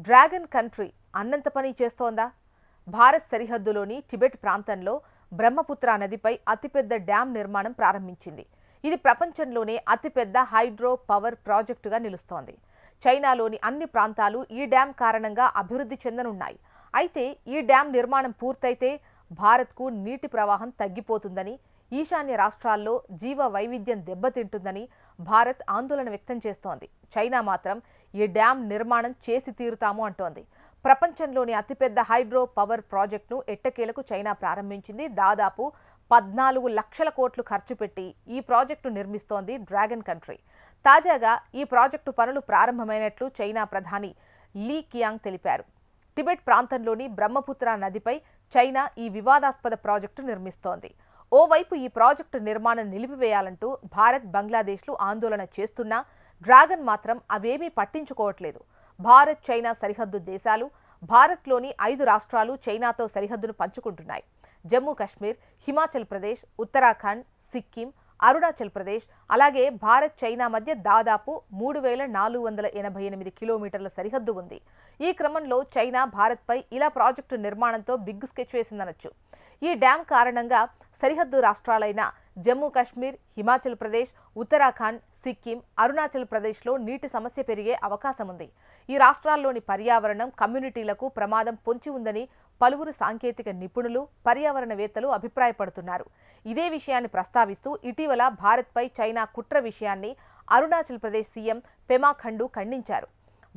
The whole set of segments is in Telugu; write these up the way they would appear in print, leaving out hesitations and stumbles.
డ్రాగన్ కంట్రీ అన్నంత పని చేస్తోందా? భారత్ సరిహద్దులోని టిబెట్ ప్రాంతంలో బ్రహ్మపుత్ర నదిపై అతిపెద్ద డ్యాం నిర్మాణం ప్రారంభించింది. ఇది ప్రపంచంలోనే అతిపెద్ద హైడ్రో పవర్ ప్రాజెక్టుగా నిలుస్తోంది. చైనాలోని అన్ని ప్రాంతాలు ఈ డ్యాం కారణంగా అభివృద్ధి చెందనున్నాయి. అయితే ఈ డ్యాం నిర్మాణం పూర్తయితే భారత్కు నీటి ప్రవాహం తగ్గిపోతుందని, ఈశాన్య రాష్ట్రాల్లో జీవ వైవిధ్యం దెబ్బతింటుందని భారత్ ఆందోళన వ్యక్తం చేస్తోంది. చైనా మాత్రం ఈ డ్యాం నిర్మాణం చేసి తీరుతాము అంటోంది. ప్రపంచంలోని అతిపెద్ద హైడ్రో పవర్ ప్రాజెక్టును ఎట్టకేలకు చైనా ప్రారంభించింది. దాదాపు 14 లక్షల కోట్లు ఖర్చు పెట్టి ఈ ప్రాజెక్టు నిర్మిస్తోంది డ్రాగన్ కంట్రీ. తాజాగా ఈ ప్రాజెక్టు పనులు ప్రారంభమైనట్లు చైనా ప్రధాని లీ కియాంగ్ తెలిపారు. టిబెట్ ప్రాంతంలోని బ్రహ్మపుత్ర నదిపై చైనా ఈ వివాదాస్పద ప్రాజెక్టు నిర్మిస్తోంది. ఓవైపు ఈ ప్రాజెక్టు నిర్మాణం నిలిపివేయాలంటూ భారత్, బంగ్లాదేశ్లు ఆందోళన చేస్తున్నా డ్రాగన్ మాత్రం అవేమీ పట్టించుకోవట్లేదు. భారత్, చైనా సరిహద్దు దేశాలు. భారత్లోని 5 రాష్ట్రాలు చైనాతో సరిహద్దును పంచుకుంటున్నాయి. జమ్మూ కాశ్మీర్, హిమాచల్ ప్రదేశ్, ఉత్తరాఖండ్, సిక్కిం, అరుణాచల్ ప్రదేశ్, అలాగే భారత్, చైనా మధ్య దాదాపు 3488 కిలోమీటర్ల సరిహద్దు ఉంది. ఈ క్రమంలో చైనా భారత్పై ఇలా ప్రాజెక్టు నిర్మాణంతో బిగ్ స్కెచ్ వేసిందనొచ్చు. ఈ డ్యాం కారణంగా సరిహద్దు రాష్ట్రాలైన జమ్మూ కాశ్మీర్, హిమాచల్ ప్రదేశ్, ఉత్తరాఖండ్, సిక్కిం, అరుణాచల్ ప్రదేశ్లో నీటి సమస్య పెరిగే అవకాశం ఉంది. ఈ రాష్ట్రాల్లోని పర్యావరణం, కమ్యూనిటీలకు ప్రమాదం పొంచి ఉందని పలువురు సాంకేతిక నిపుణులు, పర్యావరణవేత్తలు అభిప్రాయపడుతున్నారు. ఇదే విషయాన్ని ప్రస్తావిస్తూ ఇటీవల భారత్పై చైనా కుట్ర విషయాన్ని అరుణాచల్ ప్రదేశ్ సీఎం పెమా ఖండు ఖండించారు.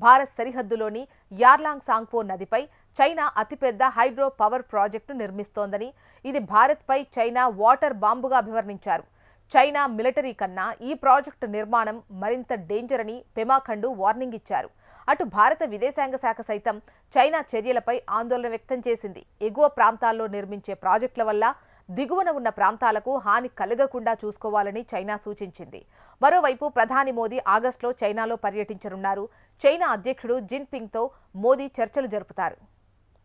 భారత్ సరిహద్దులోని యార్లాంగ్ సాంగ్పో నదిపై చైనా అతిపెద్ద హైడ్రో పవర్ ప్రాజెక్టు నిర్మిస్తోందని, ఇది భారత్పై చైనా వాటర్ బాంబుగా అభివర్ణించారు. చైనా మిలిటరీ కన్నా ఈ ప్రాజెక్టు నిర్మాణం మరింత డేంజర్ అని పెమా ఖండు వార్నింగ్ ఇచ్చారు. అటు భారత విదేశాంగ శాఖ సైతం చైనా చర్యలపై ఆందోళన వ్యక్తం చేసింది. ఎగువ ప్రాంతాల్లో నిర్మించే ప్రాజెక్టుల వల్ల దిగువన ఉన్న ప్రాంతాలకు హాని కలగకుండా చూసుకోవాలని చైనా సూచించింది. మరోవైపు ప్రధాని మోదీ ఆగస్టులో చైనాలో పర్యటించనున్నారు. చైనా అధ్యక్షుడు జిన్పింగ్తో మోదీ చర్చలు జరుపుతారు.